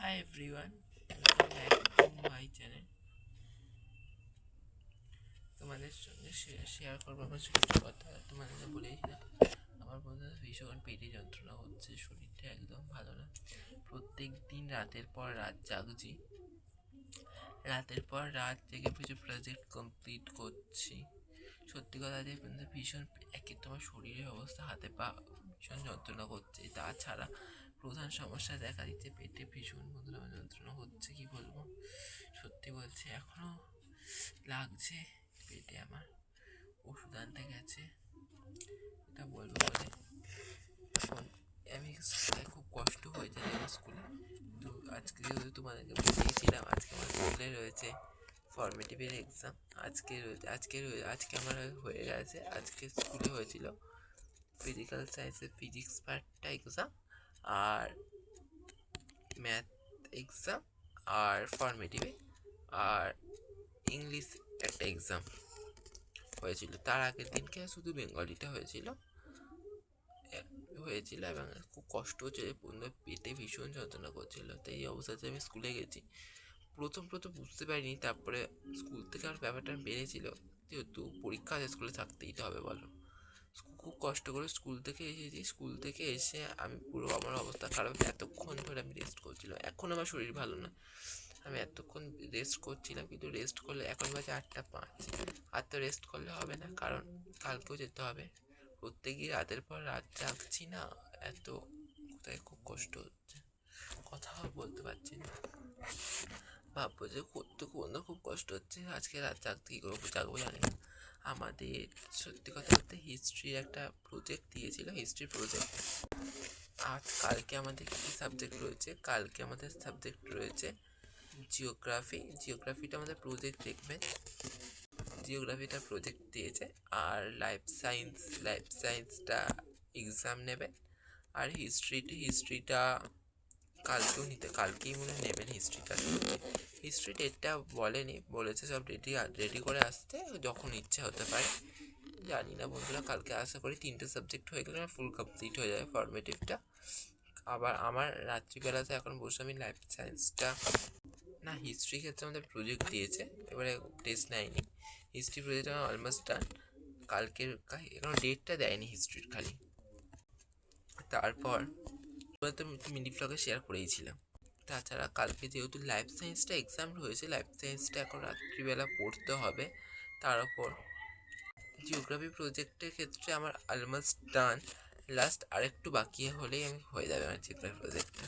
Hi everyone, welcome back to my channel. তোমাদের সঙ্গে share করবো আমার শরীরের কথা। তোমাদের বলেছিলাম আমার বন্ধুদের ভীষণ পেটে যন্ত্রণা হচ্ছে, শরীরটা একদম ভালো না। প্রত্যেক দিন রাতের পর রাত জাগছি, রাতের পর রাত জেগে কিছু প্রজেক্ট কমপ্লিট করছি। সত্যি কথা যে ভীষণ একে তোমার শরীরের অবস্থা, হাতে পা ভীষণ যন্ত্রণা করছে। তাছাড়া প্রধান সমস্যা দেখা দিচ্ছে পেটে ভীষণ যন্ত্রণা হচ্ছে, কি বলবো, সত্যি বলছি এখনো লাগছে পেটে। আমার ওষুধ আনতে গেছে, এটা বলবো বলে এখন আমি খুব কষ্ট হয়েছে আমার স্কুলে। তো আজকে যেহেতু তোমাদেরকে বলেছিলাম আজকে আমার স্কুলে রয়েছে ফর্মেটিভের এক্সাম। আজকে আমার হয়ে গেছে। আজকে স্কুলে হয়েছিল ফিজিক্যাল সায়েন্সের ফিজিক্স পার্টটা এক্সাম, আর ম্যাথ এক্সাম, আর ফর্মেটিভে আর ইংলিশ একটা এক্সাম হয়েছিল। তার আগের দিনকে শুধু বেঙ্গলিটা হয়েছিল এবং খুব কষ্ট হচ্ছে, পেটে ভীষণ যন্ত্রণা করছিল। তাই এই অবস্থাতে আমি স্কুলে গেছি। প্রথম বুঝতে পারিনি, তারপরে স্কুল থেকে আমার ব্যাপারটা বেড়েছিল, যেহেতু পরীক্ষা স্কুলে থাকতেই তো হবে বলো। খুব কষ্ট করে স্কুল থেকে এসেছি। স্কুল থেকে এসে আমি পুরো আমার অবস্থা খারাপ, এতক্ষণ ধরে আমি রেস্ট করছিলাম। এখন আমার শরীর ভালো না, আমি এতক্ষণ রেস্ট করছিলাম, কিন্তু রেস্ট করলে এখন বাজে 8:05। আর তো রেস্ট করলে হবে না, কারণ কালকেও যেতে হবে। প্রত্যেকই রাতের পর রাত জাগছি না, এত কোথায় খুব কষ্ট হচ্ছে, কথাও বলতে পারছি না। ভাববো যে করতে খুব কষ্ট হচ্ছে, আজকে রাত জাগতে কী করবো, জাগবো জানি না। আমাদের সত্যি কথা বলতে হিস্ট্রির একটা প্রজেক্ট দিয়েছিল, হিস্ট্রি প্রজেক্ট। কালকে আমাদের কী সাবজেক্ট রয়েছে, কালকে আমাদের সাবজেক্ট রয়েছে জিওগ্রাফিটা আমাদের প্রজেক্ট দেখবেন। জিওগ্রাফিটা প্রজেক্ট দিয়েছে, আর লাইফ সায়েন্সটা এক্সাম নেবেন। আর হিস্ট্রিটা কালকেই মনে নেবেন। হিস্ট্রি ডেটটা বলেনি, বলেছে সব রেডি করে আসতে, যখন ইচ্ছা হতে পারে জানি না বন্ধুরা। কালকে আশা করি 3টে সাবজেক্ট হয়ে গেলে ফুল কমপ্লিট হয়ে যাবে ফর্মেটিভটা। আবার আমার রাত্রিবেলাতে এখন বসে আমি লাইফ সায়েন্সটা না, হিস্ট্রি ক্ষেত্রে আমাদের প্রজেক্ট দিয়েছে, এবারে টেস্ট নেয়নি। হিস্ট্রি প্রজেক্ট আমার অলমোস্ট ডান। কালকের এখন ডেটটা দেয়নি হিস্ট্রির খালি। তারপর তো মিনি ব্লগে শেয়ার করেইছিলাম। তাছাড়া কালকে যেহেতু লাইফ সায়েন্সটা এক্সাম রয়েছে, লাইফ সায়েন্সটা এখন রাত্রিবেলা পড়তে হবে। তার উপর জিওগ্রাফি প্রজেক্টের ক্ষেত্রে আমার অলমোস্ট ডান, লাস্ট আরেকটু বাকি হলেই আমি হয়ে যাবে আমার জিওগ্রাফি প্রজেক্টটা।